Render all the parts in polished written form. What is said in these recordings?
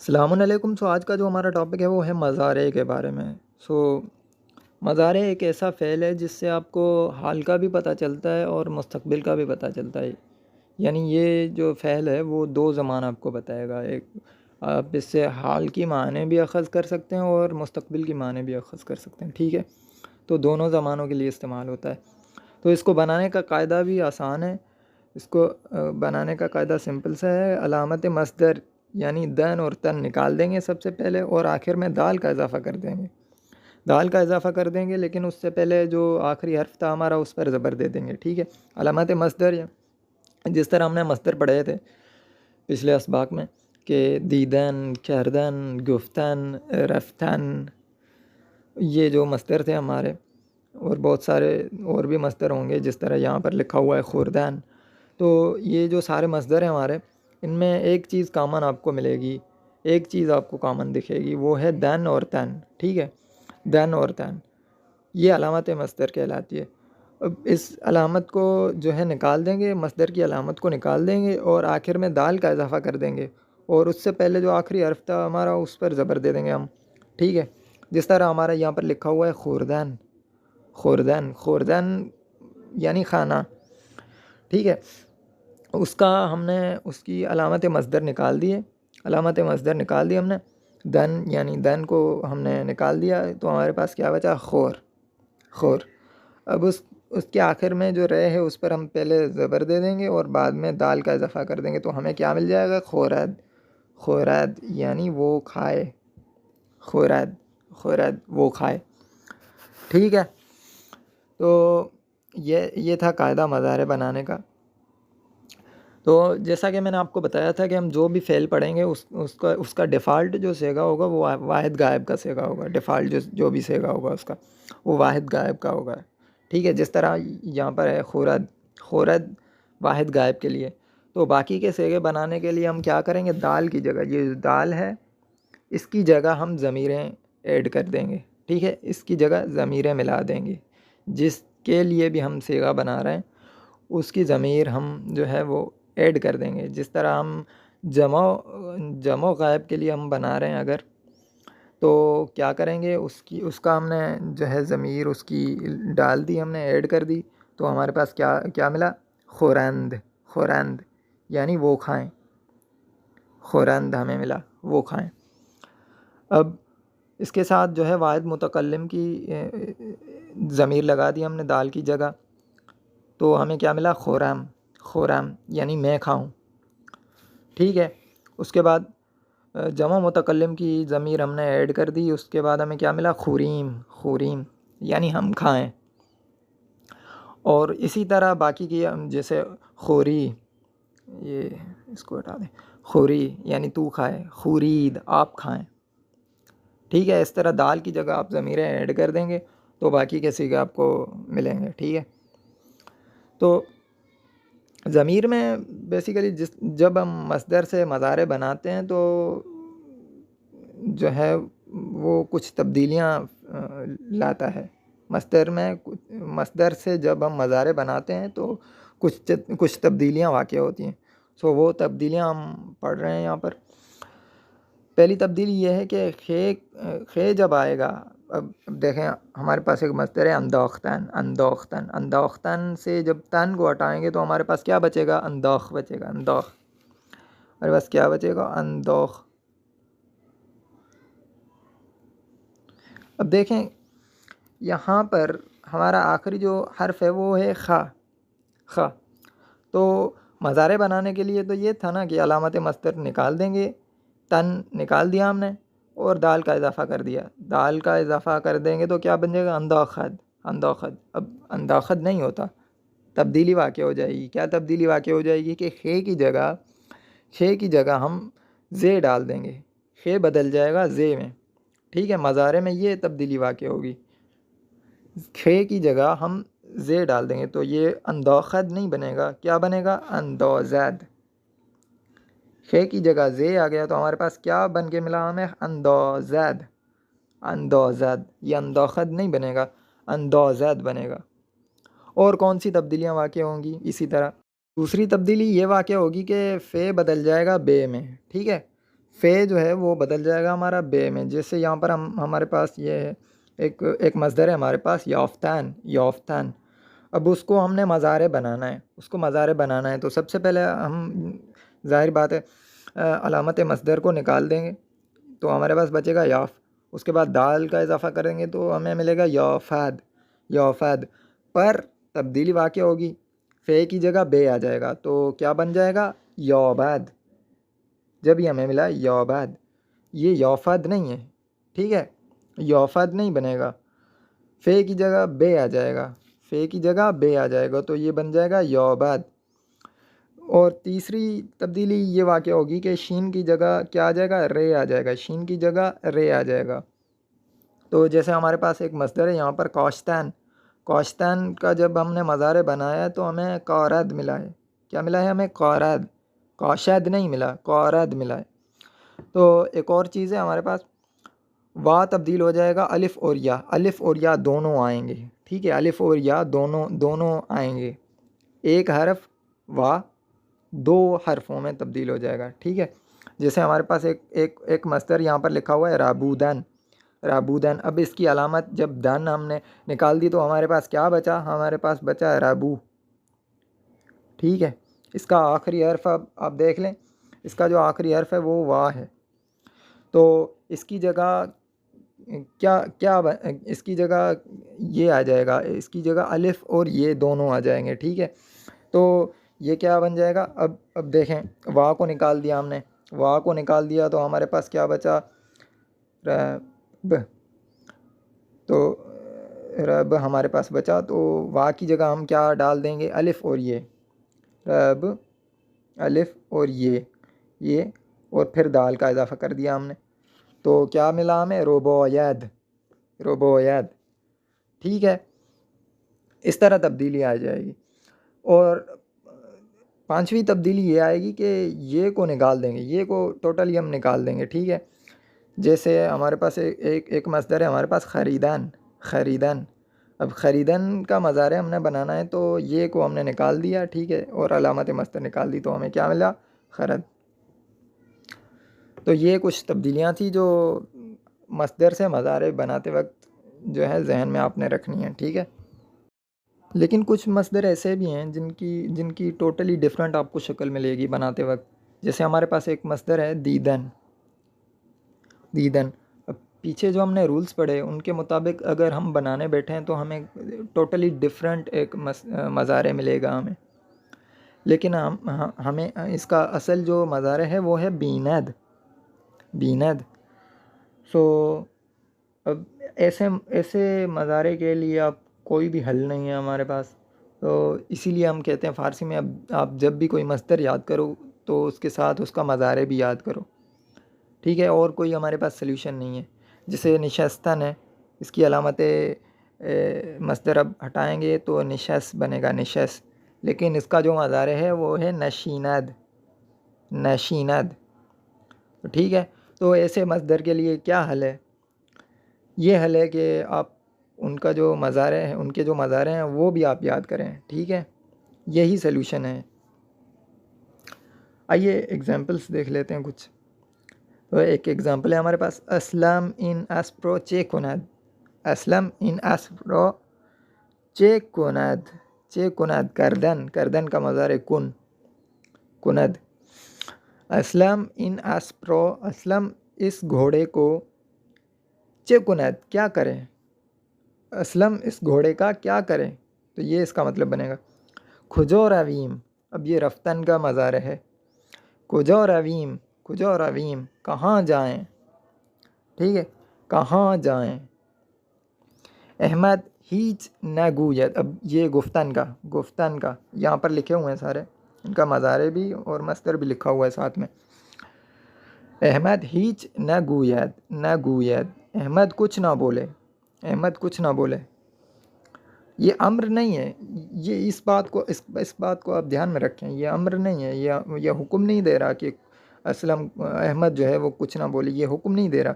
अस्सलामुअलैकुम। आज का जो हमारा टॉपिक है वो है मज़ारे के बारे में। सो मज़ारे एक ऐसा फ़ेल है जिससे आपको हाल का भी पता चलता है और मुस्तक़बिल का भी पता चलता है। यानी ये जो फ़ेल है वो 2 ज़मान आपको बताएगा। एक आप इससे हाल की मानें भी अख़ज़ कर सकते हैं और मुस्तक़बिल की मानें भी अख़ज़ कर सकते हैं, ठीक है? तो दोनों ज़मानों के लिए इस्तेमाल होता है। तो इसको बनाने का कायदा भी आसान है। इसको बनाने का कायदा सिंपल सा है। अलामत मस्दर यानी दन और तन निकाल देंगे सबसे पहले और आखिर में दाल का इजाफ़ा कर देंगे। दाल का इजाफ़ा कर देंगे लेकिन उससे पहले जो आखिरी हर्फ था हमारा उस पर ज़बर दे देंगे, ठीक है? अलामत मस्दर या जिस तरह हमने मस्दर पढ़े थे पिछले असबाक में कि दीदन, करदन, गुफ्तन, रफ्तन, ये जो मस्दर थे हमारे और बहुत सारे और भी मस्दर होंगे जिस तरह यहाँ पर लिखा हुआ है खुर्दान। तो ये जो सारे मस्दर हैं हमारे, इनमें एक चीज़ कॉमन आपको मिलेगी, एक चीज़ आपको कॉमन दिखेगी, वो है दन और तन, ठीक है? दन और तन, ये अलामत मस्दर कहलाती है। अब इस अलामत को जो है निकाल देंगे, मस्दर की अलामत को निकाल देंगे और आखिर में दाल का इजाफ़ा कर देंगे और उससे पहले जो आखिरी हर्फ था हमारा उस पर ज़बर दे देंगे हम, ठीक है? जिस तरह हमारा यहाँ पर लिखा हुआ है खुर्दान, खुर्दान, खुर्दान यानी खाना, ठीक है? उसका हमने उसकी अलामत मस्दर निकाल दी है। अलामत मस्दर निकाल दी हमने। दन यानी दन को हमने निकाल दिया तो हमारे पास क्या बचा? खोर, खोर। अब उसके आखिर में जो रे है उस पर हम पहले ज़बर दे देंगे और बाद में दाल का इजाफ़ा कर देंगे तो हमें क्या मिल जाएगा? खोरद, खोरद यानी वो खाए, खोरद, खोरद वो खाए, ठीक है? तो ये था कायदा मज़ारे बनाने का। तो जैसा कि मैंने आपको बताया था कि हम जो भी फ़ेल पढ़ेंगे उसका डिफ़ॉल्ट जो सेगा होगा वो वाहिद गायब का सेगा होगा। डिफ़ॉल्ट जो भी सेगा होगा उसका वो वाहिद गायब का होगा, ठीक है? जिस तरह यहाँ पर है खुरद, खुरद वाहिद गायब के लिए। तो बाकी के सेगे बनाने के लिए हम क्या करेंगे? दाल की जगह, ये जो दाल है इसकी जगह हम ज़मीरें ऐड कर देंगे, ठीक है? इसकी जगह ज़मीरें मिला देंगे। जिसके लिए भी हम सेगा बना रहे हैं उसकी ज़मीर हम जो है वो ऐड कर देंगे। जिस तरह हम जमो गायब के लिए हम बना रहे हैं अगर, तो क्या करेंगे? उसका हमने जो है ज़मीर उसकी डाल दी, हमने ऐड कर दी, तो हमारे पास क्या क्या मिला? खुरंद, खुरंद यानी वो खाएँ, खुरंद हमें मिला, वो खाएँ। अब इसके साथ जो है वाहिद मुतकल्लिम की ज़मीर लगा दी हमने दाल की जगह, तो हमें क्या मिला? खुरम, खुरम यानी मैं खाऊँ, ठीक है? उसके बाद जमा मुतकल्लिम की ज़मीर हमने ऐड कर दी, उसके बाद हमें क्या मिला? खुरीम, खुरीम यानी हम खाएँ। और इसी तरह बाकी की हम जैसे खोरी, ये इसको हटा दें, खोरी यानी तू खाए, खुरीद आप खाएँ, ठीक है? इस तरह दाल की जगह आप ज़मीरें ऐड कर देंगे तो बाकी के सीगे आपको मिलेंगे, ठीक है? तो ज़मीर में बेसिकली जब हम मस्दर से मज़ारे बनाते हैं तो जो है वो कुछ तब्दीलियाँ लाता है। मस्दर से जब हम मज़ारे बनाते हैं तो कुछ तब्दीलियाँ वाक़या होती हैं। सो वो तब्दीलियाँ हम पढ़ रहे हैं यहाँ पर। पहली तब्दीली ये है कि खे जब आएगा, अब देखें हमारे पास एक मस्दर है अंदोख्तन, अंदोख्तन, अंदोख्तन से जब तन को हटाएंगे तो हमारे पास क्या बचेगा? अंदोख बचेगा, अंदोख। हमारे पास क्या बचेगा? अंदोख। अब देखें यहाँ पर हमारा आखिरी जो हर्फ है वो है खा, खा। तो मज़ारे बनाने के लिए तो ये था ना कि अलामत मस्दर निकाल देंगे, तन निकाल दिया हमने और दाल का इजाफ़ा कर दिया। दाल का इजाफ़ा कर देंगे तो क्या बन जाएगा? अंदोखद, अंदोखद। अब अंदोखद नहीं होता, तब्दीली वाक़या हो जाएगी। क्या तब्दीली वाक़या हो जाएगी कि खे की जगह हम जे डाल देंगे, खे बदल जाएगा जे में, ठीक है? मज़ारे में ये तब्दीली वाक़या होगी। खे की जगह हम जे डाल देंगे तो ये अंदोखद नहीं बनेगा, क्या बनेगा? अंदोज़द। खे की जगह जे आ गया तो हमारे पास क्या बन के मिला हमें? अंदोज़द, अंदोज़द। ये अंदोखद नहीं बनेगा, अंदोज़द बनेगा। और कौन सी तब्दीलियाँ वाक़या होंगी इसी तरह? दूसरी तब्दीली ये वाक़या होगी कि फ़े बदल जाएगा बे में, ठीक है? फ़े जो है वो बदल जाएगा हमारा बे में। जैसे यहाँ पर हम हमारे पास ये है, एक मज़दर है हमारे पास याफ़्तान, याफ़्तान। अब उसको हमने मज़ारे बनाना है, उसको मज़ारे बनाना है, तो सबसे पहले हम ज़ाहिर बात है अलामत मज़दर को निकाल देंगे, तो हमारे पास बचेगा याफ़। उसके बाद दाल का इज़ाफ़ा करेंगे तो हमें मिलेगा यौफ़ाद, यौफ़ाद। पर तब्दीली वाक़या होगी, फ़े की जगह बे आ जाएगा, तो क्या बन जाएगा? यौबाद। जब ये हमें मिला यौबाद, ये यौफ़ाद नहीं है, ठीक है? यौफ़ाद नहीं बनेगा, फ़े की जगह बे आ जाएगा, फ़े की जगह बे आ जाएगा, तो ये बन जाएगा यौबाद। और तीसरी तब्दीली ये वाक़या होगी कि शीन की जगह क्या आ जाएगा? रे आ जाएगा, शीन की जगह रे आ जाएगा। तो जैसे हमारे पास एक मसदर है यहाँ पर कौशतैन, कौशतैन का जब हमने मज़ारे बनाया तो हमें कौरद मिला है। क्या मिला है हमें? कौरद, कौशद नहीं मिला, कौरद मिला है। तो एक और चीज़ है हमारे पास, वा तब्दील हो जाएगा अलिफ़ और या, अलिफ़ और या दोनों आएंगे, ठीक है? अलिफ़ और या दोनों दोनों आएंगे। एक हरफ वा दो हरफों में तब्दील हो जाएगा, ठीक है? जैसे हमारे पास एक एक एक मस्तर यहाँ पर लिखा हुआ है राबूदन, राबूदन। अब इसकी अलामत जब दन हमने निकाल दी तो हमारे पास क्या बचा? हमारे पास बचा राबू, ठीक है? इसका आखिरी हर्फ अब आप देख लें, इसका जो आखिरी हर्फ है वो वाह है, तो इसकी जगह क्या क्या इसकी जगह ये आ जाएगा, इसकी जगह अलिफ़ और ये दोनों आ जाएंगे, ठीक है? तो ये क्या बन जाएगा? अब देखें, वाह को निकाल दिया हमने, वाह को निकाल दिया तो हमारे पास क्या बचा? रब। तो रब हमारे पास बचा, तो वाह की जगह हम क्या डाल देंगे? अलिफ़ और ये, रब, अलिफ़ और ये और फिर दाल का इजाफ़ा कर दिया हमने, तो क्या मिला हमें? रोबोयद, रोबोयद, ठीक है? इस तरह तब्दीली आ जाएगी। और पांचवी तब्दीली ये आएगी कि ये को निकाल देंगे, ये को टोटली हम निकाल देंगे, ठीक है? जैसे हमारे पास एक मसदर है हमारे पास ख़रीदन, ख़रीदन। अब ख़रीदन का मज़ारे हमने बनाना है तो ये को हमने निकाल दिया, ठीक है? और अलामत मसदर निकाल दी तो हमें क्या मिला? ख़रद। तो ये कुछ तब्दीलियाँ थी जो मसदर से मज़ारे बनाते वक्त जो है जहन में आपने रखनी है, ठीक है? लेकिन कुछ मसदर ऐसे भी हैं जिनकी जिनकी टोटली डिफरेंट आपको शक्ल मिलेगी बनाते वक्त। जैसे हमारे पास एक मसदर है दीदन, दीदन। अब पीछे जो हमने रूल्स पढ़े उनके मुताबिक अगर हम बनाने बैठे हैं तो हमें टोटली डिफरेंट एक मज़ारे मिलेगा हमें। लेकिन हमें इसका असल जो मज़ारे है वो है बीनद, बीनद। सो अब ऐसे ऐसे मज़ारे के लिए आप कोई भी हल नहीं है हमारे पास, तो इसीलिए हम कहते हैं फ़ारसी में, अब आप जब भी कोई मस्तर याद करो तो उसके साथ उसका मज़ारे भी याद करो, ठीक है? और कोई हमारे पास सल्यूशन नहीं है। जैसे निशस्तन है, इसकी अलामत मस्तर अब हटाएंगे तो निशस बनेगा, निशस। लेकिन इसका जो मज़ारे है वो है नशीनद, नशीनद, तो ठीक है? तो ऐसे मस्दर के लिए क्या हल है? ये हल है कि आप उनका जो मज़ारे हैं, उनके जो मज़ारे हैं वो भी आप याद करें, ठीक है? यही सलूशन है। आइए एग्ज़ाम्पल्स देख लेते हैं कुछ। तो एक एग्ज़ाम्पल है हमारे पास, असलम इन एस्प्रो चेकुनद, असलम इन एस्प्रो चेकुनद, चेकुनद करदन, करदन का मज़ारे कुन, कुनद। असलम इन एस्प्रो, असलम इस घोड़े को, चेकुनद क्या करें, असलम इस घोड़े का क्या करें, तो ये इसका मतलब बनेगा। खुजो रवीम, अब ये रफ्तन का मज़ार है, खुजो रवीम, खुजो रवीम कहाँ जाएं, ठीक है? कहाँ जाएं। अहमद हीच न गूयत, अब ये गुफ्तन का, गुफ्तन का यहाँ पर लिखे हुए हैं सारे, इनका मज़ारे भी और मस्तर भी लिखा हुआ है साथ में। अहमद हीच न गूयत, न गूयत, अहमद कुछ ना बोले, अहमद कुछ ना बोले। ये अम्र नहीं है, ये इस बात को आप ध्यान में रखें, ये अम्र नहीं है, ये हुक्म नहीं दे रहा कि असलम अहमद जो है वो कुछ ना बोले, ये हुक्म नहीं दे रहा,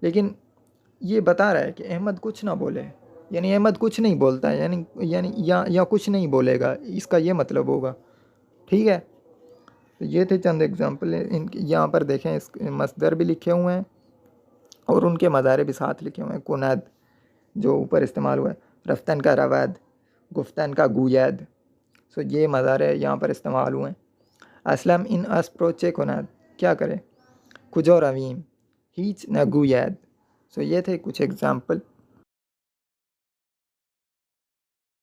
लेकिन ये बता रहा है कि अहमद कुछ ना बोले, यानी अहमद कुछ नहीं बोलता है, यानी या कुछ नहीं बोलेगा, इसका ये मतलब होगा, ठीक है? तो ये थे चंद एग्जाम्पल। इन यहाँ पर देखें, इस मसदर भी लिखे हुए हैं और उनके मज़ारे भी साथ लिखे हुए हैं। कुनद जो ऊपर इस्तेमाल हुआ है, रफ्तन का रवद, गुफ्तन का गुयद। सो ये मज़ारे यहाँ पर इस्तेमाल हुए हैं। असलम इन अस्प्रोचे कुनद, क्या करें, कुजो रवीम, हीच न गुयद। सो ये थे कुछ एग्ज़ाम्पल।